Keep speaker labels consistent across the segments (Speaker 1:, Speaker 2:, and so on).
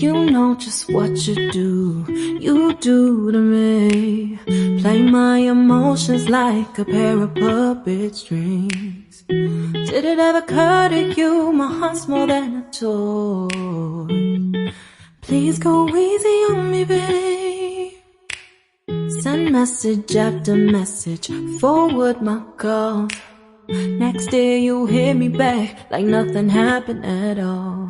Speaker 1: You know just what you do to me. Play my emotions like a pair of puppet strings. Did it ever occur to you my heart's more than a toy? Please go easy on me, babe. Send message after message, forward my calls. Next day you hit me back like nothing happened at all.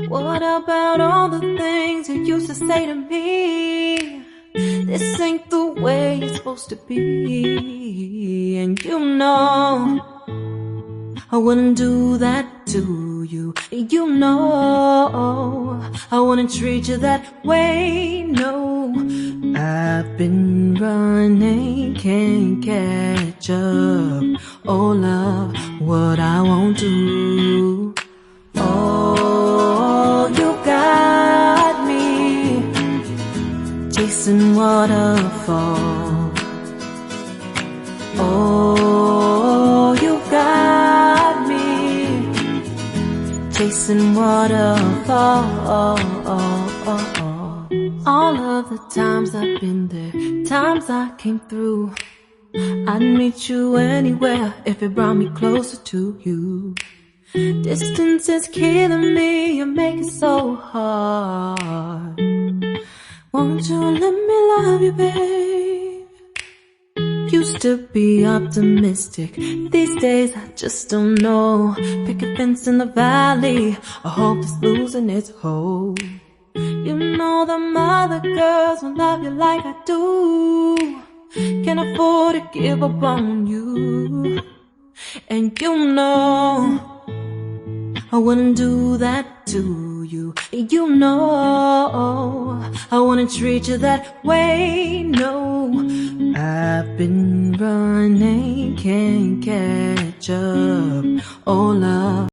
Speaker 1: What about all the things you used to say to me? This ain't the way it's supposed to be. And you know I wouldn't do that to you. You know I wouldn't treat you that way, no. I've been running, can't catch up. Oh love, what I won't do. Oh, you got me chasing waterfalls. Oh, you got me chasing waterfalls. All of the times I've been there, times I came through, I'd meet you anywhere if it brought me closer to you. Distance is killing me, you make it so hard. Won't you let me love you, babe? Used to be optimistic, these days I just don't know. Pick a fence in the valley, I hope it's losing its hold. You know them other girls won't love you like I do. Can't afford to give up on you. And you know I wouldn't do that to you. You know I wouldn't treat you that way, no. I've been running, can't catch up. Oh love.